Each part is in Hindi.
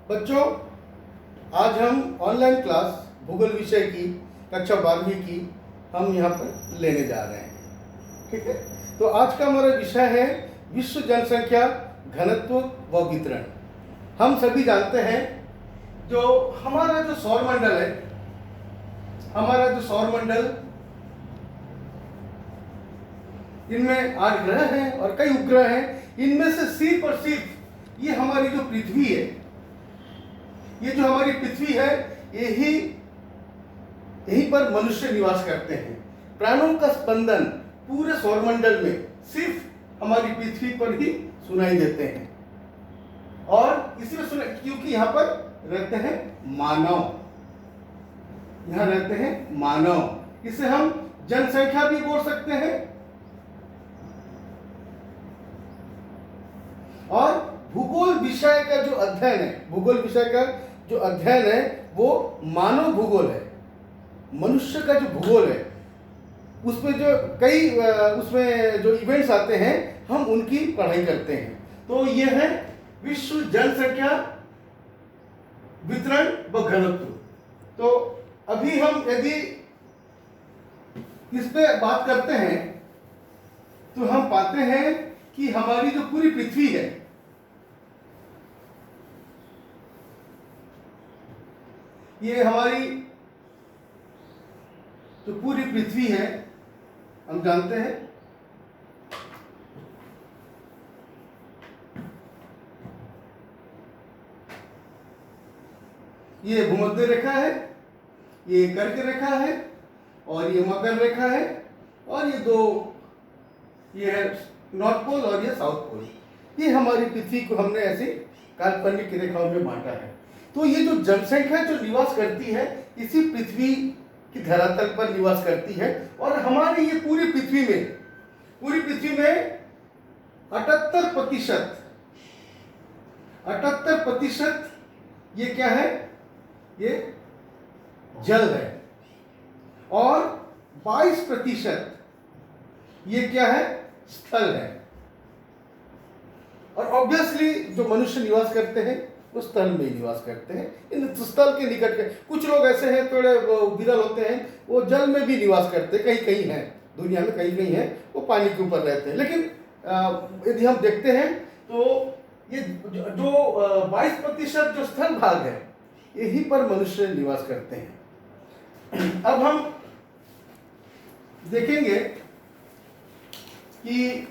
बच्चों, आज हम ऑनलाइन क्लास भूगोल विषय की कक्षा 12वीं की हम यहाँ पर लेने जा रहे हैं। ठीक है, तो आज का हमारा विषय है विश्व जनसंख्या घनत्व व वितरण। हम सभी जानते हैं जो हमारा जो सौरमंडल है, हमारा जो सौरमंडल, इनमें 8 ग्रह हैं और कई उपग्रह हैं। इनमें से सिर्फ और सिर्फ ये हमारी जो पृथ्वी है, ये जो हमारी पृथ्वी है, यहीं पर मनुष्य निवास करते हैं। प्राणों का स्पंदन पूरे सौरमंडल में सिर्फ हमारी पृथ्वी पर ही सुनाई देते हैं। और इसी में सुना क्योंकि यहाँ पर रहते हैं मानव, यहाँ रहते हैं मानव। इसे हम जनसंख्या भी बोल सकते हैं। और भूगोल विषय का जो अध्ययन है, भूगोल विषय का जो अध्ययन है वो मानव भूगोल है। मनुष्य का जो भूगोल है उसमें जो कई उसमें जो इवेंट्स आते हैं हम उनकी पढ़ाई करते हैं। तो ये है विश्व जनसंख्या वितरण व घनत्व। तो अभी हम यदि इस पे बात करते हैं तो हम पाते हैं कि हमारी जो पूरी पृथ्वी है, ये हमारी जो पूरी पृथ्वी है, हम जानते हैं ये भूमध्य रेखा है, ये कर्क रेखा है और ये मकर रेखा है, और ये है नॉर्थ पोल और ये साउथ पोल। ये हमारी पृथ्वी को हमने ऐसे काल्पनिक रेखाओं में बांटा है। तो ये जो जनसंख्या जो निवास करती है इसी पृथ्वी की धरातल पर निवास करती है। और हमारी ये पूरी पृथ्वी में 78% ये क्या है? ये जल है। और 22% ये क्या है? स्थल है। और ऑब्वियसली जो मनुष्य निवास करते हैं वो स्थल में ही निवास करते हैं। इन स्थल के निकट के कुछ लोग ऐसे हैं, थोड़े विरल होते हैं, वो जल में भी निवास करते हैं। कहीं हैं दुनिया में, कहीं हैं वो पानी के ऊपर रहते हैं। लेकिन यदि हम देखते हैं तो ये जो 22% जो स्थल भाग है यहीं पर मनुष्य निवास करते हैं। अब हम देखेंगे कि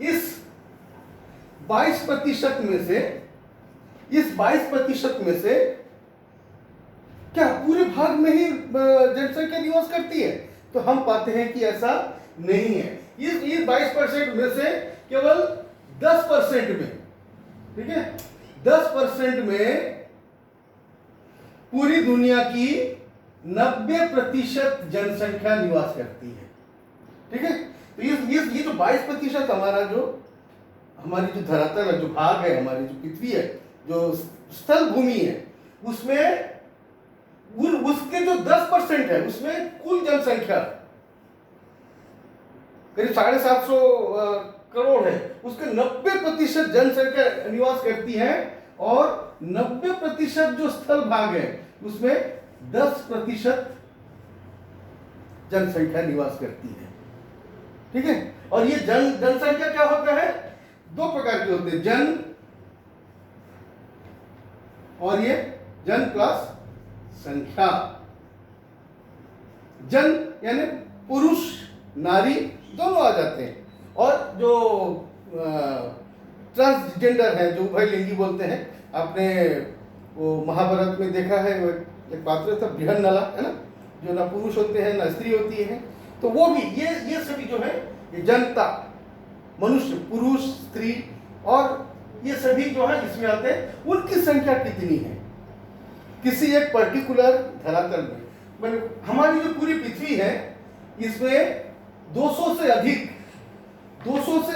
इस 22% में से क्या पूरे भाग में ही जनसंख्या निवास करती है? तो हम पाते हैं कि ऐसा नहीं है। इस 22% में से केवल 10% में, ठीक है, 10% में पूरी दुनिया की 90% जनसंख्या निवास करती है। ठीक है, तो ये जो 22% हमारी जो धरातल है, जो भाग है, हमारी जो पृथ्वी है, जो स्थल भूमि है, उसमें उसके जो 10% है उसमें कुल जनसंख्या करीब 750 करोड़ है। उसके 90% जनसंख्या निवास करती है। और 90% जो स्थल भाग है उसमें 10% जनसंख्या निवास करती है। ठीक है, और ये जनसंख्या क्या होता है? 2 प्रकार के होते हैं, जन और ये जन प्लस संख्या। जन यानी पुरुष नारी दोनों आ जाते हैं। और जो ट्रांसजेंडर है, जो उभयलिंगी बोलते हैं, आपने वो महाभारत में देखा है, वो एक पात्र था बृहन्नला, है ना, जो ना पुरुष होते हैं ना स्त्री होती है। तो वो भी ये सभी जो है ये जनता, मनुष्य, पुरुष, स्त्री, और ये सभी जो है इसमें आते हैं। उनकी संख्या कितनी है किसी एक पर्टिकुलर धरातल में? हमारी जो पूरी पृथ्वी है इसमें 200 से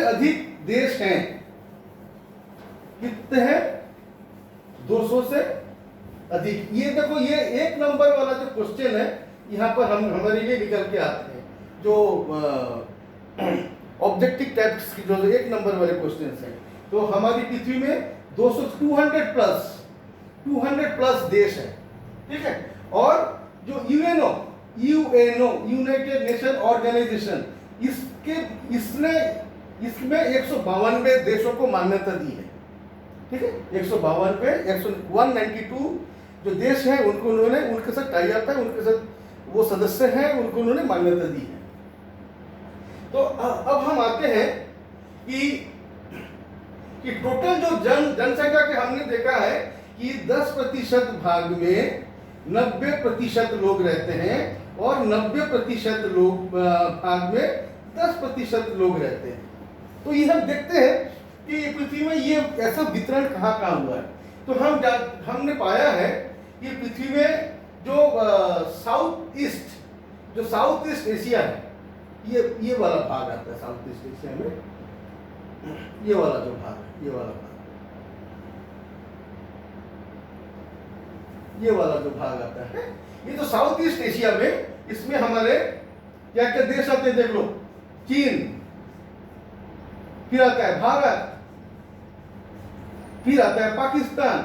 अधिक देश हैं। कितने हैं? 200 से अधिक। ये देखो, ये 1 नंबर वाला जो क्वेश्चन है यहाँ पर हम हमारे लिए निकल के आते हैं। जो ऑब्जेक्टिव टाइप्स की जो 1 नंबर वाले क्वेश्चन हैं। तो हमारी पृथ्वी में 200 प्लस देश है, ठीक है। और जो यूएनओ यूनाइटेड नेशन ऑर्गेनाइजेशन, इसमें 152 देशों को मान्यता दी है, ठीक है। 192 जो देश हैं उनको उन्होंने, उनके साथ टाई अप है, उनके साथ वो सदस्य हैं, उनको उन्होंने मान्यता दी है। तो अब हम आते हैं कि टोटल जो जनसंख्या के हमने देखा है कि 10% भाग में 90% लोग रहते हैं और 90% लोग भाग में 10% लोग रहते हैं। तो ये हम देखते हैं कि पृथ्वी में ये ऐसा वितरण कहाँ हुआ है। तो हमने पाया है कि पृथ्वी में जो साउथ ईस्ट एशिया है, ये वाला भाग आता है साउथ ईस्ट एशिया में, ये वाला जो भाग है, ये वाला जो भाग आता है, ये तो साउथ ईस्ट एशिया में, इसमें हमारे क्या क्या देश आते हैं देख लो। चीन, फिर आता है भारत, फिर आता है पाकिस्तान,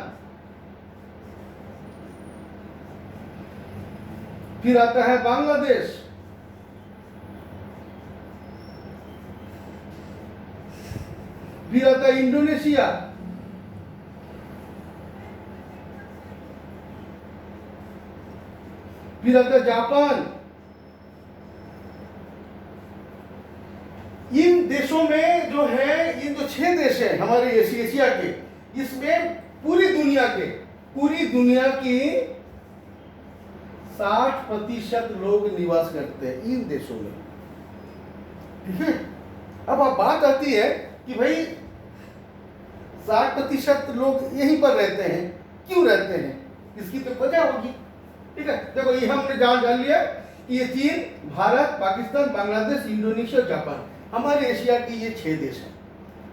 फिर आता है बांग्लादेश, फिर आता है इंडोनेशिया, फिर आता है जापान। इन देशों में जो है, इन जो 6 देश हैं हमारे एशिया के, इसमें पूरी दुनिया की 60% लोग निवास करते हैं इन देशों में, ठीक है। अब बात आती है कि भाई 60% लोग यहीं पर रहते हैं, क्यों रहते हैं, इसकी तो वजह होगी, ठीक है। देखो ये हमने जान लिया कि ये चीन, भारत, पाकिस्तान, बांग्लादेश, इंडोनेशिया, जापान, हमारे एशिया की ये 6 देश हैं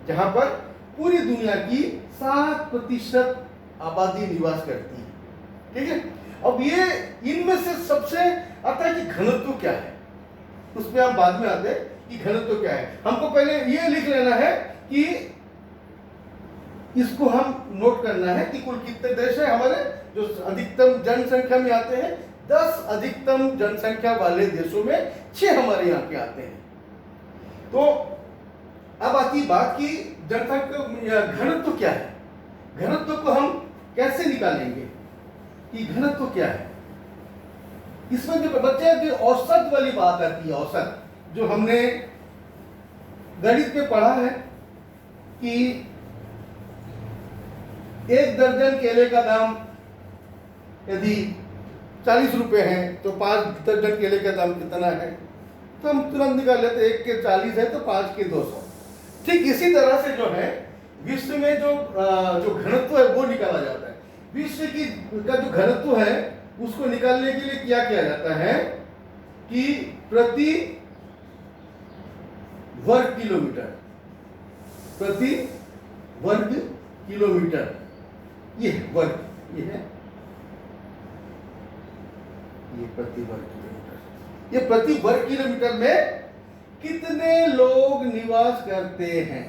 जहां पर पूरी दुनिया की 60% आबादी निवास करती है, ठीक है। अब ये इनमें से सबसे आता है कि घनत्व क्या है, उस पर हम बाद में आते हैं कि घनत्व क्या है। हमको पहले ये लिख लेना है कि इसको हम नोट करना है कि कुल कितने देश है हमारे जो अधिकतम जनसंख्या में आते हैं। 10 अधिकतम जनसंख्या वाले देशों में 6 हमारे यहाँ के आते हैं। तो अब आती बात की जनसंख्या घनत्व क्या है, घनत्व को हम कैसे निकालेंगे कि घनत्व क्या है। इसमें जो बच्चे जो औसत वाली बात आती है, औसत जो हमने गणित में पढ़ा है कि 1 दर्जन केले का दाम यदि 40 रुपए है तो 5 दर्जन केले का दाम कितना है, तो हम तुरंत निकाल लेते, 1 के 40 है तो 5 के 200। ठीक इसी तरह से जो है विश्व में जो घनत्व है वो निकाला जाता है। विश्व का जो घनत्व है उसको निकालने के लिए क्या किया जाता है कि प्रति वर्ग किलोमीटर, प्रति वर्ग किलोमीटर, ये वर्ग, ये है ये प्रति वर्ग किलोमीटर, ये प्रति वर्ग किलोमीटर में कितने लोग निवास करते हैं,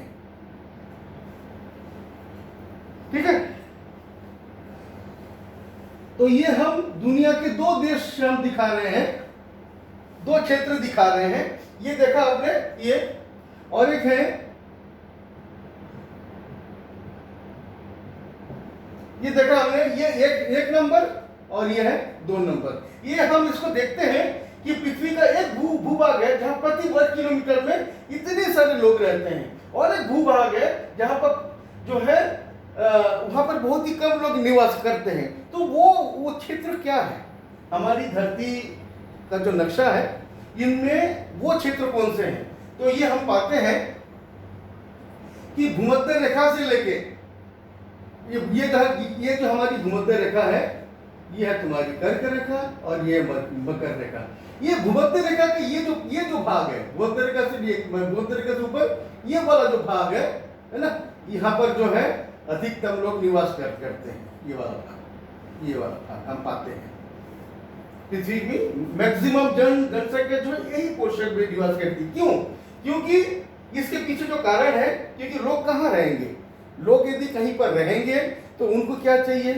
ठीक है। तो ये हम दुनिया के 2 देश हम दिखा रहे हैं, 2 क्षेत्र दिखा रहे हैं। ये देखा आपने, ये और एक है, ये देखा हमने, ये एक नंबर और ये है 2 नंबर। ये हम इसको देखते हैं कि पृथ्वी का एक भूभाग है जहां प्रति वर्ग किलोमीटर में इतने सारे लोग रहते हैं, और एक भूभाग है जहां पर जो है वहां पर बहुत ही कम लोग निवास करते हैं। तो वो क्षेत्र क्या है, हमारी धरती का जो नक्शा है इनमें वो क्षेत्र कौन से हैं। तो ये हम पाते हैं कि भूमध्य रेखा से लेके ये जो हमारी भूमध्य रेखा है, ये है तुम्हारी कर्क रेखा और ये मकर रेखा। ये भूमध्य रेखा के ये जो भाग है, भूमध्य रेखा से ऊपर ये वाला जो भाग है ना, यहाँ पर जो है अधिकतम लोग निवास करते हैं। ये वाला भाग हम पाते हैं। पृथ्वी की मैक्सिमम जनसंख्या जो है यही पोर्शन में निवास करती है। क्यों? क्योंकि जो कारण है, क्योंकि लोग कहाँ रहेंगे, लोग यदि कहीं पर रहेंगे तो उनको क्या चाहिए,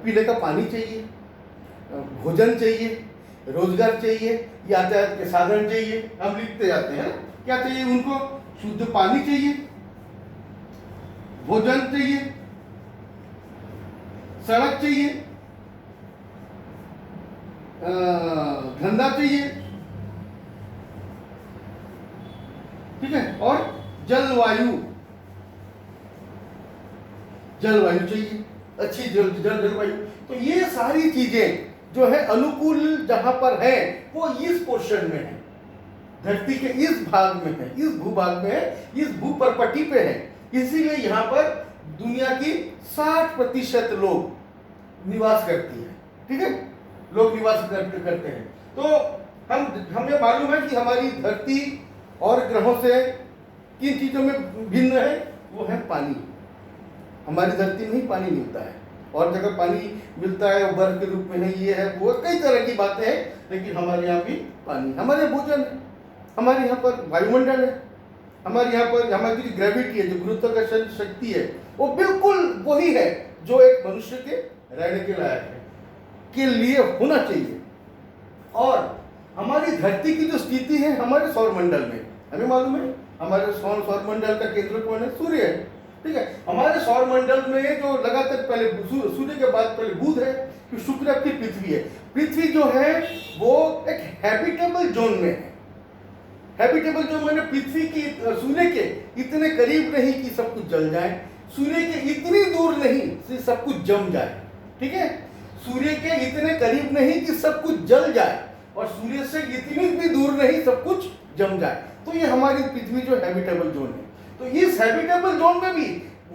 पीने का पानी चाहिए, भोजन चाहिए, रोजगार चाहिए, यातायात के साधन चाहिए। हम लिखते जाते हैं क्या चाहिए उनको, शुद्ध पानी चाहिए, भोजन चाहिए, सड़क चाहिए, धंधा चाहिए, ठीक है, और जलवायु चाहिए, अच्छी जलवायु। तो ये सारी चीजें जो है अनुकूल जहां पर है वो इस पोर्शन में है, धरती के इस भाग में है, इस भूभाग में है, इस भूपरपट्टी पे है। इसीलिए यहाँ पर दुनिया की 60% लोग निवास करती है, ठीक है, लोग निवास करते हैं। तो हमें मालूम है कि हमारी धरती और ग्रहों से किन चीजों में भिन्न है, वो है पानी। हमारी धरती में ही पानी मिलता है, और जगह पानी मिलता है वो बर्फ के रूप में है, ये है वो, कई तरह की बातें हैं, लेकिन हमारे यहाँ भी पानी, हमारे भोजन है, हमारे यहाँ पर वायुमंडल है, हमारे यहाँ पर हमारी जो ग्रेविटी है, जो गुरुत्वाकर्षण शक्ति है, वो बिल्कुल वही है जो एक मनुष्य के रहने के लायक है, के लिए होना चाहिए। और हमारी धरती की जो स्थिति है हमारे सौरमंडल में, हमें मालूम है हमारे सौरमंडल का केंद्र कौन है, सूर्य है, ठीक है। हमारे सौरमंडल में जो लगातार पहले सूर्य के बाद पहले बुध है, फिर शुक्र, फिर पृथ्वी है। पृथ्वी जो है वो एक हैबिटेबल जोन में है। हैबिटेबल जोन मैंने पृथ्वी की सूर्य के इतने करीब नहीं कि सब कुछ जल जाए, सूर्य के इतनी दूर नहीं कि सब कुछ जम जाए, ठीक है, सूर्य के इतने करीब नहीं कि सब कुछ जल जाए, और सूर्य से इतनी भी दूर नहीं सब कुछ जम जाए। तो ये हमारी पृथ्वी जो हैबिटेबल जोन है। तो इस हैबिटेबल जोन में भी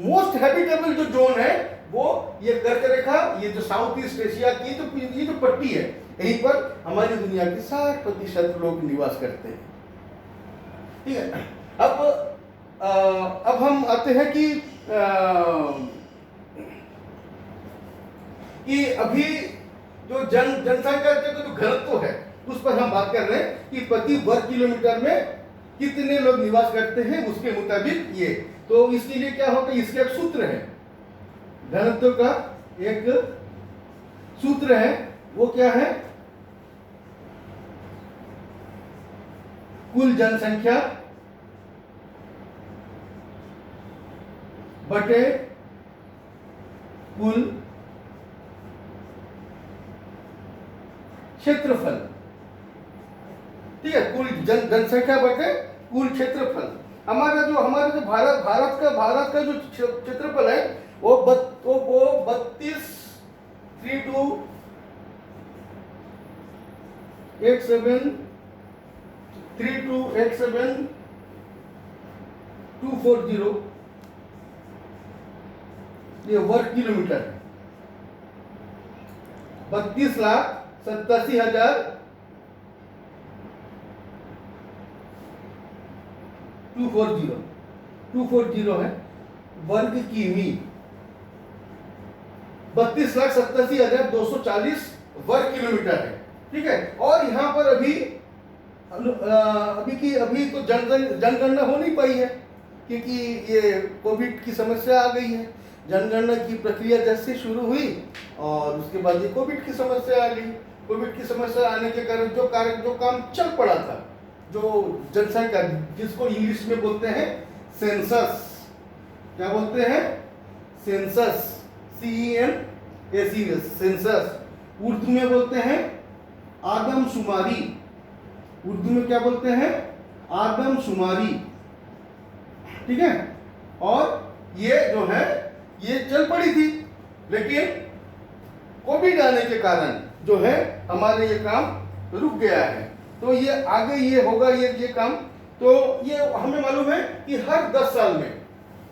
मोस्ट हैबिटेबल जो जोन है वो ये कर्क रेखा, ये जो साउथ ईस्ट एशिया की ये जो पट्टी है, यहीं पर हमारी दुनिया के 60% लोग निवास करते हैं, ठीक है। अब हम आते हैं कि अभी जो जनसंख्या का जो घनत्व है उस पर हम बात कर रहे हैं कि प्रति वर्ग किलोमीटर में कितने लोग निवास करते हैं, उसके मुताबिक ये। तो इसके लिए क्या होता है, इसका एक सूत्र है, घनत्व का एक सूत्र है, वो क्या है, कुल जनसंख्या बटे कुल क्षेत्रफल, ठीक है, कुल जनसंख्या बटे कुल क्षेत्रफल। हमारा जो भारत का जो क्षेत्रफल है वो 32,172,240 ये वर्ग किलोमीटर है, 32,87,240 है वर्ग किमी, 32,87,240 वर्ग किलोमीटर है, ठीक है। और यहाँ पर अभी तो जनगणना हो नहीं पाई है, क्योंकि ये कोविड की समस्या आ गई है। जनगणना की प्रक्रिया जैसे शुरू हुई और उसके बाद ये कोविड की समस्या आ गई। कोविड की समस्या आने के कारण जो काम चल पड़ा था, जो जनसंख्या जिसको इंग्लिश में बोलते हैं सेंसस, क्या बोलते हैं, सेंसस, CENSUS, सेंसस, उर्दू में बोलते हैं आदमशुमारी, उर्दू में क्या बोलते हैं, आदमशुमारी, ठीक है। और ये जो है ये चल पड़ी थी, लेकिन कोविड आने के कारण जो है हमारे ये काम रुक गया है। तो ये आगे ये होगा ये काम। तो ये हमें मालूम है कि हर 10 साल में,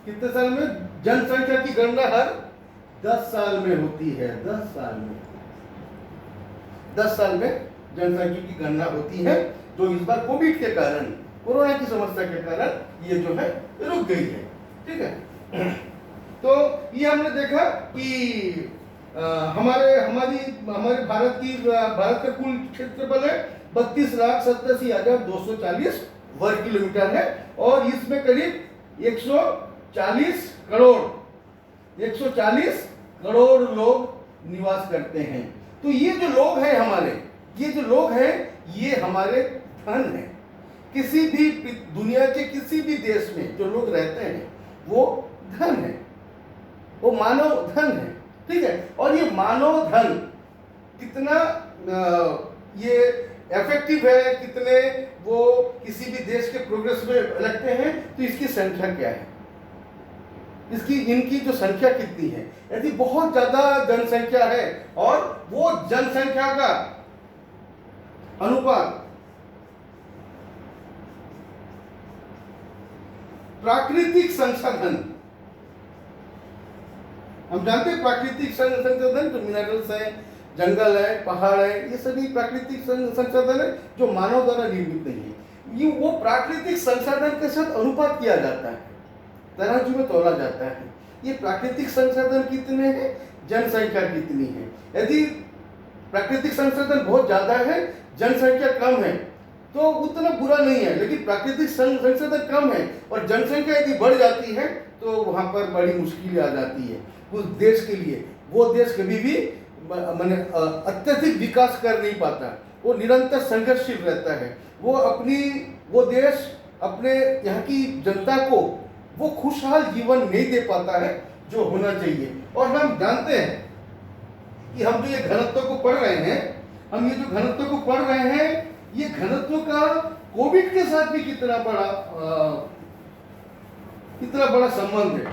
कितने साल में, जनसंख्या की गणना हर 10 साल में होती है, 10 साल में, 10 साल में जनसंख्या की गणना होती है, जो इस बार कोविड के कारण, कोरोना की समस्या के कारण ये जो है रुक गई है, ठीक है। तो ये हमने देखा कि हमारे भारत का कुल क्षेत्रफल है 32,87,240 वर्ग किलोमीटर है और इसमें करीब 140 करोड़ 140 करोड़ लोग निवास करते हैं। तो ये जो लोग हैं हमारे, ये जो लोग हैं ये हमारे धन है। किसी भी दुनिया के किसी भी देश में जो लोग रहते हैं वो धन है, वो मानव धन है, ठीक है। और ये मानव धन कितना ये इफेक्टिव है, कितने वो किसी भी देश के प्रोग्रेस में लगते हैं, तो इसकी संख्या क्या है, इनकी जो संख्या कितनी है। यदि बहुत ज्यादा जनसंख्या है और वो जनसंख्या का अनुपात प्राकृतिक संसाधन, हम जानते हैं प्राकृतिक संसाधन जो मिनरल्स है, जंगल है, पहाड़ है, ये सभी प्राकृतिक संसाधन है जो मानव द्वारा निर्मित नहीं है। ये वो प्राकृतिक संसाधन के साथ अनुपात किया जाता है, तराजू में तोला जाता है। ये प्राकृतिक संसाधन कितने हैं, जनसंख्या कितनी है। यदि प्राकृतिक संसाधन बहुत ज्यादा है, जनसंख्या कम है, तो उतना बुरा नहीं है। लेकिन प्राकृतिक संसाधन कम है और जनसंख्या यदि बढ़ जाती है तो वहां पर बड़ी मुश्किलें आ जाती है उस देश के लिए। वो देश कभी भी माने अत्यधिक विकास कर नहीं पाता, वो निरंतर संघर्षशील रहता है। वो देश अपने यहाँ की जनता को वो खुशहाल जीवन नहीं दे पाता है जो होना चाहिए। और हम जानते हैं कि हम जो ये घनत्व को पढ़ रहे हैं, हम ये जो घनत्व को पढ़ रहे हैं, ये घनत्व का कोविड के साथ भी कितना बड़ा संबंध है।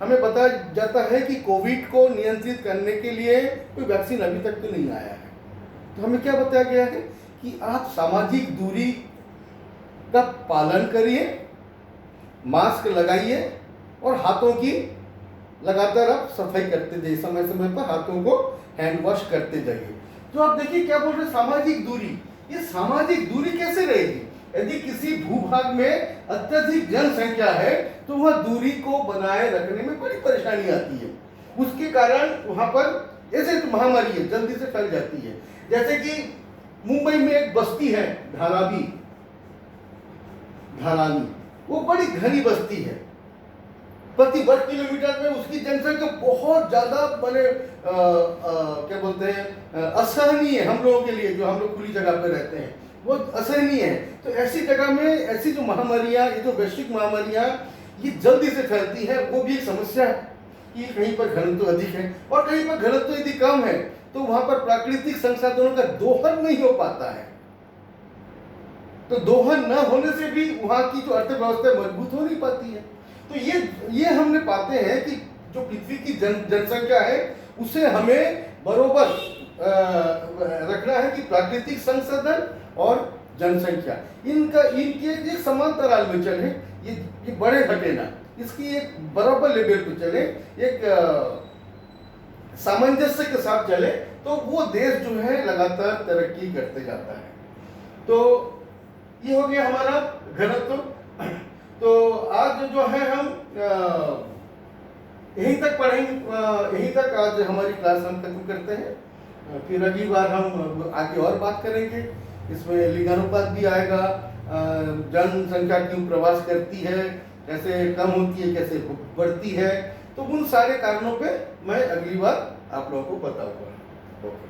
हमें बताया जाता है कि कोविड को नियंत्रित करने के लिए कोई वैक्सीन अभी तक तो नहीं आया है। तो हमें क्या बताया गया है कि आप सामाजिक दूरी का पालन करिए, मास्क लगाइए और हाथों की लगातार आप सफाई करते जाइए, समय समय पर हाथों को हैंड वॉश करते जाइए। तो आप देखिए क्या बोल रहे, सामाजिक दूरी। ये सामाजिक दूरी कैसे रहेगी? यदि किसी भूभाग में अत्यधिक जनसंख्या है तो वह दूरी को बनाए रखने में बड़ी परेशानी आती है। उसके कारण वहां पर ऐसे महामारी है जल्दी से फैल जाती है। जैसे कि मुंबई में एक बस्ती है धारावी, वो बड़ी घनी बस्ती है। प्रति वर्ग किलोमीटर में उसकी जनसंख्या बहुत ज्यादा बने क्या बोलते हैं असहनीय है हम लोगों के लिए, जो हम लोग खुली जगह पे रहते हैं वो असहनीय है। तो ऐसी जगह में ऐसी जो महामारियां, ये जो वैश्विक महामारियां ये जल्दी से फैलती है, वो भी एक समस्या है कि कहीं पर घनत्व अधिक है और कहीं पर घनत्व यदि कम है तो वहां पर प्राकृतिक संसाधनों का दोहन नहीं हो पाता है। तो दोहन न होने से भी वहां की जो अर्थव्यवस्था मजबूत हो नहीं पाती है। तो ये हमने पाते हैं कि जो पृथ्वी की जनसंख्या है उसे हमें बरोबर रखना है कि प्राकृतिक संसाधन और जनसंख्या इनके एक समांतराल में चले, ये बड़े घटे ना, इसकी एक बराबर लेवल पे चले, एक सामंजस्य के साथ चले, तो वो देश जो है लगातार तरक्की करते जाता है। तो ये हो गया हमारा घनत्व। तो आज जो है हम यहीं तक पढ़ेंगे, यहीं तक आज हमारी क्लास हम खत्म करते हैं। फिर अगली बार हम आगे और बात करेंगे। इसमें लिंगानुपात भी आएगा, जनसंख्या क्यों प्रवास करती है, कैसे कम होती है, कैसे बढ़ती है, तो उन सारे कारणों पे मैं अगली बार आप लोगों को बताऊंगा। ओके।